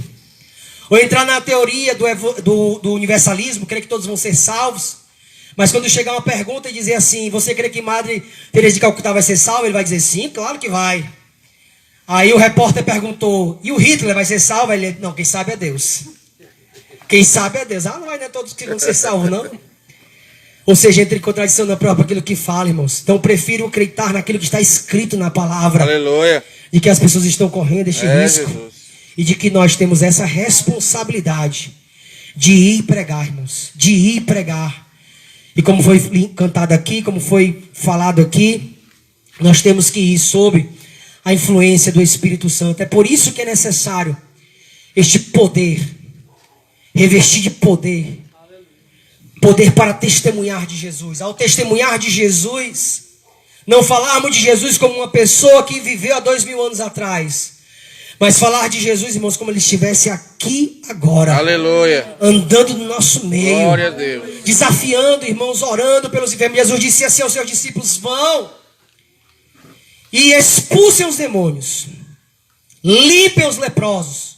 Ou entrar na teoria do universalismo, crer que todos vão ser salvos. Mas quando chegar uma pergunta e dizer assim, você crê que Madre Teresa de Calcutá vai ser salva? Ele vai dizer, sim, claro que vai. Aí o repórter perguntou, e o Hitler vai ser salvo? Ele, não, quem sabe é Deus. Quem sabe é Deus. Ah, não é todos que vão ser salvos, não. Ou seja, entra em contradição na própria aquilo que fala, irmãos. Então prefiro acreditar naquilo que está escrito na palavra. Aleluia. De que as pessoas estão correndo este risco. Jesus. E de que nós temos essa responsabilidade de ir pregar, irmãos. De ir pregar. E como foi cantado aqui, como foi falado aqui, nós temos que ir sob a influência do Espírito Santo. É por isso que é necessário este poder, revestir de poder. Poder para testemunhar de Jesus. Ao testemunhar de Jesus, não falarmos de Jesus como uma pessoa que viveu há 2000 anos atrás, Mas falar de Jesus, irmãos, como ele estivesse aqui agora. Aleluia. Andando no nosso meio. Glória a Deus. Desafiando, irmãos, orando pelos enfermos. Jesus disse assim aos seus discípulos: vão e expulsem os demônios. Limpem os leprosos.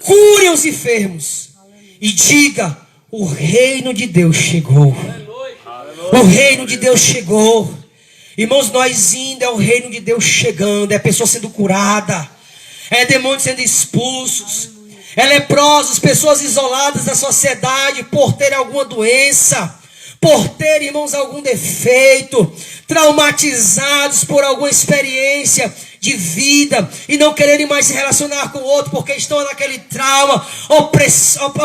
Curem os enfermos. E diga: o reino de Deus chegou. O reino de Deus chegou. Irmãos, nós indo, é o reino de Deus chegando. É pessoa sendo curada. É demônios sendo expulsos. É leprosos, pessoas isoladas da sociedade por ter alguma doença, por ter, irmãos, algum defeito, traumatizados por alguma experiência de vida e não quererem mais se relacionar com o outro porque estão naquele trauma,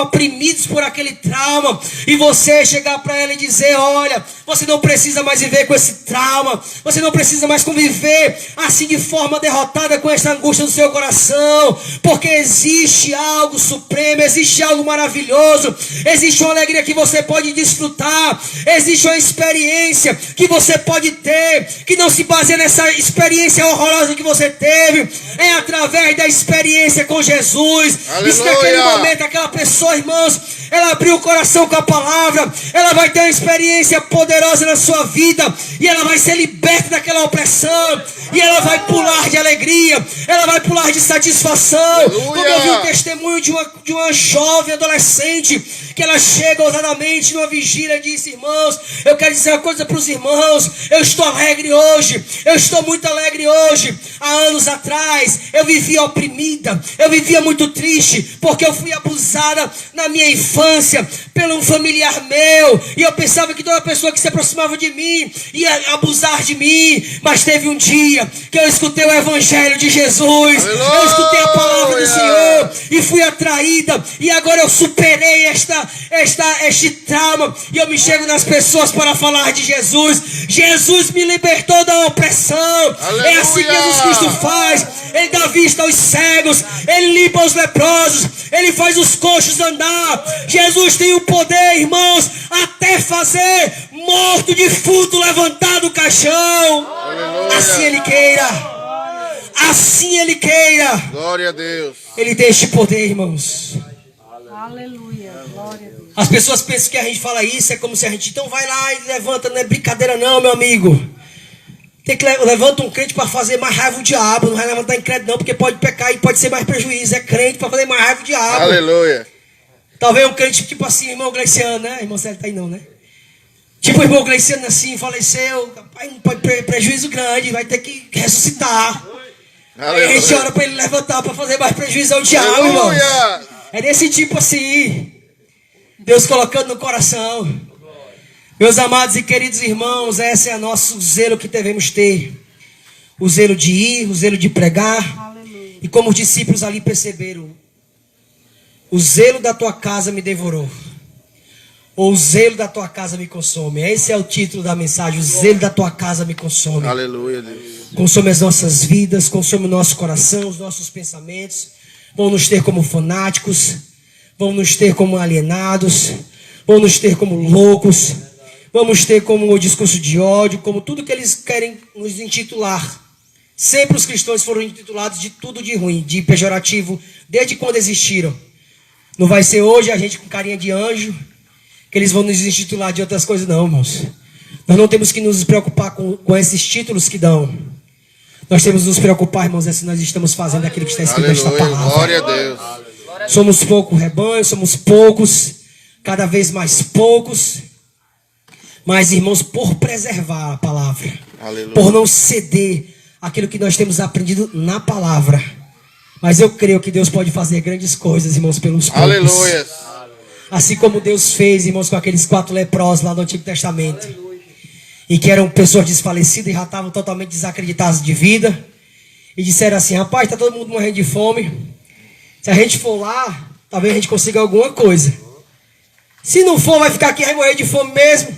oprimidos por aquele trauma, e você chegar para ela e dizer: olha, você não precisa mais viver com esse trauma, você não precisa mais conviver assim de forma derrotada com essa angústia do seu coração, porque existe algo supremo, existe algo maravilhoso, existe uma alegria que você pode desfrutar, existe uma experiência que você pode ter, que não se baseia nessa experiência horrorosa que você teve, é através da experiência com Jesus. Aleluia. E se naquele momento aquela pessoa, irmãos, ela abriu o coração com a palavra, ela vai ter uma experiência poderosa na sua vida, e ela vai ser liberta daquela opressão, e ela vai pular de alegria, ela vai pular de satisfação. Aleluia. Como eu vi o testemunho de uma jovem adolescente, que ela chega ousadamente numa vigília e disse: irmãos, eu quero dizer uma coisa para os irmãos, eu estou alegre hoje, eu estou muito alegre hoje. Há anos atrás eu vivia oprimida, eu vivia muito triste, porque eu fui abusada na minha infância pelo um familiar meu, e eu pensava que toda pessoa que se aproximava de mim ia abusar de mim. Mas teve um dia que eu escutei o evangelho de Jesus, Aleluia. eu escutei a palavra do Senhor e fui atraída, e agora eu superei este trauma, e eu me chego nas pessoas para falar de Jesus. Jesus me libertou da opressão. Aleluia. É assim que Jesus Cristo faz. Ele dá vista aos cegos, ele limpa os leprosos, ele faz os coxos andar. Jesus tem o poder, irmãos, até fazer morto defunto levantar do caixão. Aleluia. Assim ele queira, assim ele queira. Glória a Deus. Ele tem este poder, irmãos. Aleluia, glória a Deus. As pessoas pensam que a gente fala isso, é como se a gente então vai lá e levanta, não é brincadeira não, meu amigo. Tem que levanta um crente para fazer mais raiva o diabo, não vai levantar em crédito não, porque pode pecar e pode ser mais prejuízo. É crente para fazer mais raiva o diabo. Aleluia. Talvez um crente tipo assim, irmão Gleiciano, né? Irmão Célio tá aí não, né? Tipo o irmão Gleiciano assim, faleceu, pai, prejuízo grande, vai ter que ressuscitar. Aí a gente ora para ele levantar para fazer mais prejuízo ao diabo, irmão. É desse tipo assim. Deus colocando no coração. Meus amados e queridos irmãos, esse é o nosso zelo que devemos ter. O zelo de ir, o zelo de pregar. Aleluia. E como os discípulos ali perceberam, o zelo da tua casa me devorou, ou o zelo da tua casa me consome. Esse é o título da mensagem: o zelo da tua casa me consome. Aleluia, Deus. Consome as nossas vidas, consome o nosso coração, os nossos pensamentos. Vão nos ter como fanáticos, vão nos ter como alienados, vão nos ter como loucos, vamos ter como o discurso de ódio, como tudo que eles querem nos intitular. Sempre os cristãos foram intitulados de tudo de ruim, de pejorativo, desde quando existiram. Não vai ser hoje a gente com carinha de anjo que eles vão nos intitular de outras coisas, não, irmãos. Nós não temos que nos preocupar com esses títulos que dão. Nós temos que nos preocupar, irmãos, se nós estamos fazendo aquilo que está escrito nesta palavra. Glória a Deus. Somos pouco rebanho, somos poucos, cada vez mais poucos. Mas, irmãos, por preservar a palavra, Aleluia. por não ceder aquilo que nós temos aprendido na palavra. Mas eu creio que Deus pode fazer grandes coisas, irmãos, pelos poucos. Aleluia. Assim como Deus fez, irmãos, com aqueles 4 leprosos lá no Antigo Testamento. E que eram pessoas desfalecidas e já estavam totalmente desacreditadas de vida. E disseram assim: rapaz, está todo mundo morrendo de fome. Se a gente for lá, talvez a gente consiga alguma coisa. Se não for, vai ficar aqui e vai morrer de fome mesmo.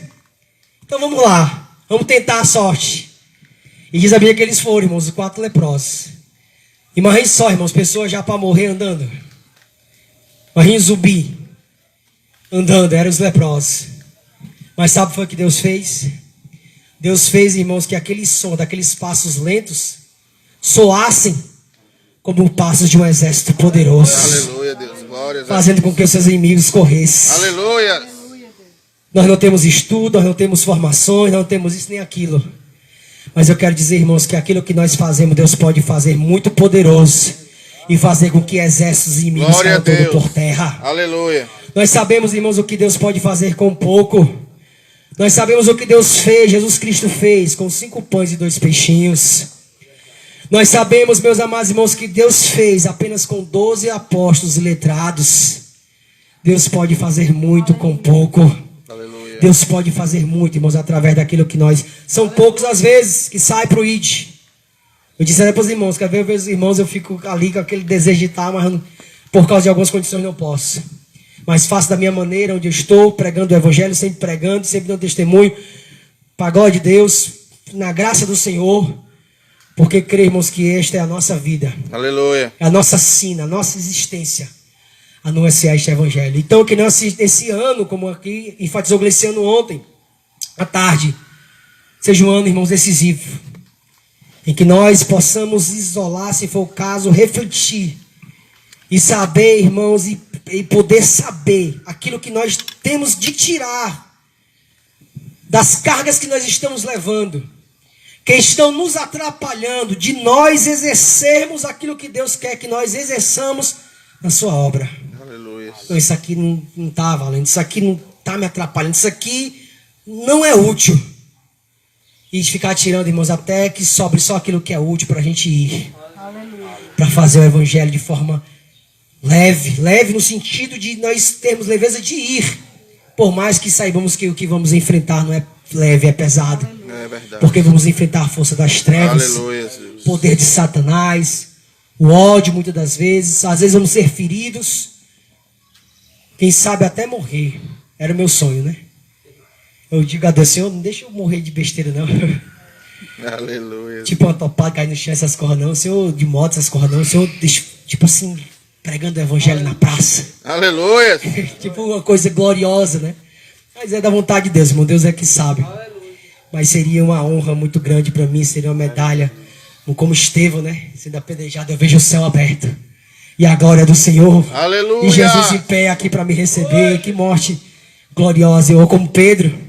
Então vamos lá, vamos tentar a sorte. E diz a Bíblia que eles foram, irmãos, os 4 leprosos. Imagine só, irmãos, pessoas já para morrer andando. Imagine zumbi andando, eram os leprosos. Mas sabe o que foi que Deus fez? Deus fez, irmãos, que aquele som daqueles passos lentos soassem como passos de um exército poderoso. Aleluia, Deus. Glória a Deus. Fazendo com que os seus inimigos corressem. Aleluia. Nós não temos estudo, nós não temos formações, nós não temos isso nem aquilo. Mas eu quero dizer, irmãos, que aquilo que nós fazemos, Deus pode fazer muito poderoso. E fazer com que exércitos inimigos caiam tudo por terra. Aleluia. Nós sabemos, irmãos, o que Deus pode fazer com pouco. Nós sabemos o que Deus fez, Jesus Cristo fez, com 5 pães e 2 peixinhos. Nós sabemos, meus amados irmãos, que Deus fez apenas com 12 apóstolos e letrados. Deus pode fazer muito com pouco. Aleluia. Deus pode fazer muito, irmãos, através daquilo que nós... São poucos, às vezes, que saem para o ID. Eu disse para os irmãos, que às vezes os irmãos eu fico ali com aquele desejo de estar, mas por causa de algumas condições não posso. Mas faço da minha maneira, onde eu estou, pregando o Evangelho, sempre pregando, sempre dando testemunho, para a glória de Deus, na graça do Senhor, porque cremos que esta é a nossa vida. Aleluia. É a nossa sina, a nossa existência, anunciar este Evangelho. Então, que nós, esse ano, como aqui enfatizou esse ano ontem, à tarde, seja um ano, irmãos, decisivo, em que nós possamos isolar, se for o caso, refletir, e saber, irmãos, e poder saber aquilo que nós temos de tirar das cargas que nós estamos levando, que estão nos atrapalhando de nós exercermos aquilo que Deus quer que nós exerçamos na sua obra. Aleluia. Então, isso aqui não está valendo, isso aqui não está me atrapalhando, isso aqui não é útil. E ficar tirando, irmãos, até que sobre só aquilo que é útil para a gente ir. Para fazer o Evangelho de forma leve. Leve no sentido de nós termos leveza de ir. Por mais que saibamos que o que vamos enfrentar não é leve, é pesado. É verdade. Porque vamos enfrentar a força das trevas. Aleluia, Deus. Poder de Satanás. O ódio, muitas das vezes. Às vezes vamos ser feridos. Quem sabe até morrer. Era o meu sonho, né? Eu digo a Deus, Senhor, não deixa eu morrer de besteira, não. Aleluia. Tipo uma topada, cair no chão, essas coisas não. Senhor, de moto, essas coisas não. Senhor, deixa, tipo assim, pregando o Evangelho na praça. Aleluia. Tipo uma coisa gloriosa, né? Mas é da vontade de Deus, irmão. Deus é que sabe. Mas seria uma honra muito grande para mim, seria uma medalha. Como Estevão, né? Sendo apedrejado, eu vejo o céu aberto. E a glória do Senhor. Aleluia. E Jesus em pé aqui para me receber. Que morte gloriosa. Eu, como Pedro,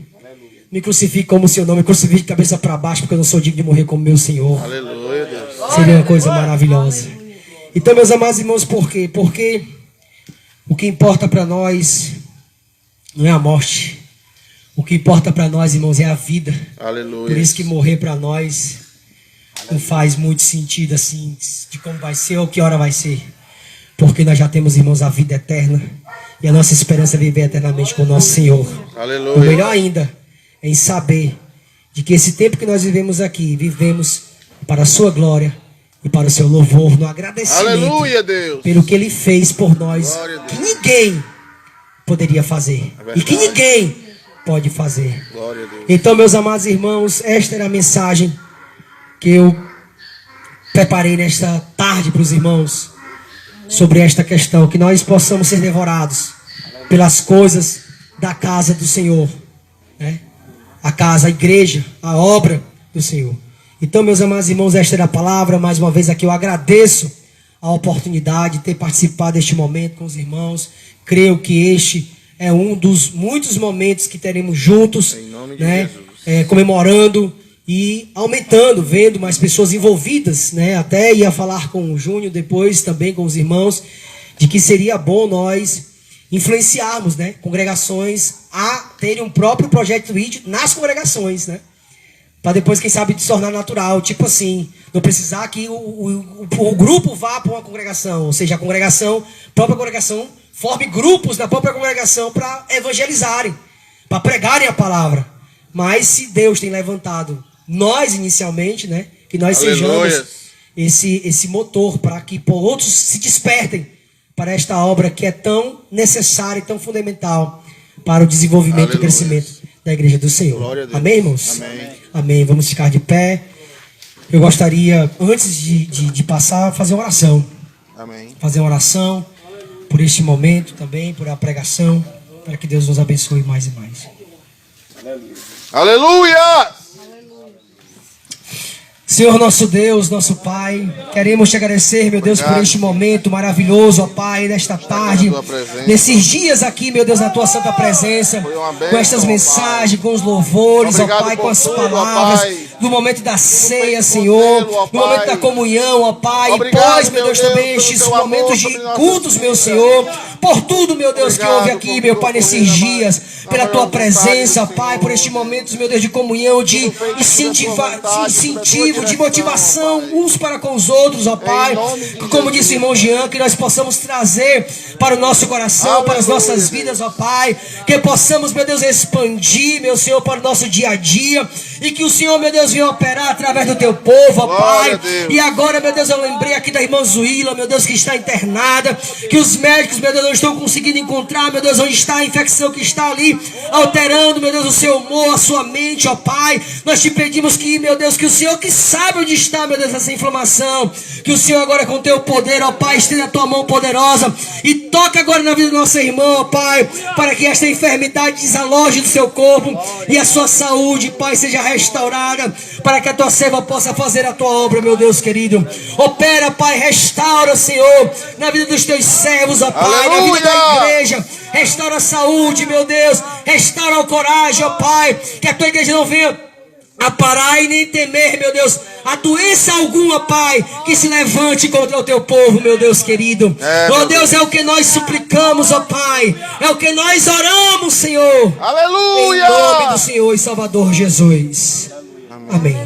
me crucifique como o seu nome. Me crucifique de cabeça para baixo, porque eu não sou digno de morrer como meu Senhor. Aleluia, Deus. Seria uma coisa maravilhosa. Então, meus amados irmãos, por quê? Porque o que importa para nós não é a morte. O que importa para nós, irmãos, é a vida. Aleluia. Por isso que morrer para nós não faz muito sentido assim, de como vai ser ou que hora vai ser. Porque nós já temos, irmãos, a vida eterna. E a nossa esperança é viver eternamente com o nosso Senhor. Aleluia. O melhor ainda é em saber de que esse tempo que nós vivemos aqui, vivemos para a sua glória e para o seu louvor, no agradecimento. Aleluia, Deus. Pelo que Ele fez por nós, que ninguém poderia fazer. E que ninguém pode fazer. Glória a Deus. Então, meus amados irmãos, esta era a mensagem que eu preparei nesta tarde para os irmãos, sobre esta questão, que nós possamos ser devorados pelas coisas da casa do Senhor, né? A casa, a igreja, a obra do Senhor. Então, meus amados irmãos, esta era a palavra. Mais uma vez aqui eu agradeço a oportunidade de ter participado deste momento com os irmãos. Creio que este é um dos muitos momentos que teremos juntos, em nome de né? Jesus. Comemorando e aumentando, vendo mais pessoas envolvidas, né? Até ia falar com o Júnior depois, também com os irmãos, de que seria bom nós influenciarmos, né, congregações a terem um próprio projeto vídeo nas congregações, né? Para depois, quem sabe, se tornar natural. Tipo assim, não precisar que o grupo vá para uma congregação, ou seja, a própria congregação, forme grupos na própria congregação para evangelizarem, para pregarem a palavra. Mas se Deus tem levantado nós inicialmente, né, que nós Aleluia. sejamos esse motor para que outros se despertem para esta obra que é tão necessária e tão fundamental para o desenvolvimento Aleluia. e crescimento da igreja do Senhor. Glória a Deus. Amém, irmãos? Amém. Amém. Vamos ficar de pé. Eu gostaria, antes de passar, fazer uma oração. Amém. Fazer uma oração por este momento também, por a pregação, para que Deus nos abençoe mais e mais. Aleluia! Senhor nosso Deus, nosso Pai, queremos te agradecer, meu Deus, por este momento maravilhoso, ó Pai, nesta tarde, nesses dias aqui, meu Deus, na tua santa presença, com estas mensagens, com os louvores, ó Pai, com as palavras, no momento da ceia, Senhor, no momento da comunhão, ó Pai, e pós, meu Deus, também estes momentos de cultos, meu Senhor, por tudo, meu Deus, que houve aqui, meu Pai, nesses dias, pela tua presença, Pai, por estes momentos, meu Deus, de comunhão, de incentivo, de motivação uns para com os outros, ó Pai, como disse o irmão Jean, que nós possamos trazer para o nosso coração, para as nossas vidas, ó Pai, que possamos, meu Deus, expandir, meu Senhor, para o nosso dia a dia, e que o Senhor, meu Deus, venha operar através do teu povo, ó Pai. E agora, meu Deus, eu lembrei aqui da irmã Zuíla, meu Deus, que está internada, que os médicos, meu Deus, não estão conseguindo encontrar, meu Deus, onde está a infecção que está ali, alterando, meu Deus, o seu humor, a sua mente, ó Pai. Nós te pedimos que, meu Deus, que o Senhor que sabe onde está, meu Deus, essa inflamação, que o Senhor agora com teu poder, ó Pai, estenda a tua mão poderosa e toca agora na vida do nosso irmão, ó Pai, para que esta enfermidade desaloje do seu corpo e a sua saúde, Pai, seja restaurada, para que a tua serva possa fazer a tua obra, meu Deus querido. Opera, Pai, restaura, Senhor, na vida dos teus servos, ó Pai, na vida da igreja. Restaura a saúde, meu Deus. Restaura a coragem, ó Pai. Que a tua igreja não venha a parar e nem temer, meu Deus, a doença alguma, Pai, que se levante contra o teu povo, meu Deus querido. Ó Deus, é o que nós suplicamos, ó Pai. É o que nós oramos, Senhor. Aleluia! Em nome do Senhor e Salvador Jesus. Amém.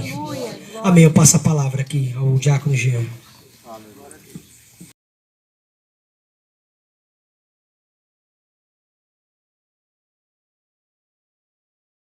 Amém. Eu passo a palavra aqui ao diácono Jean.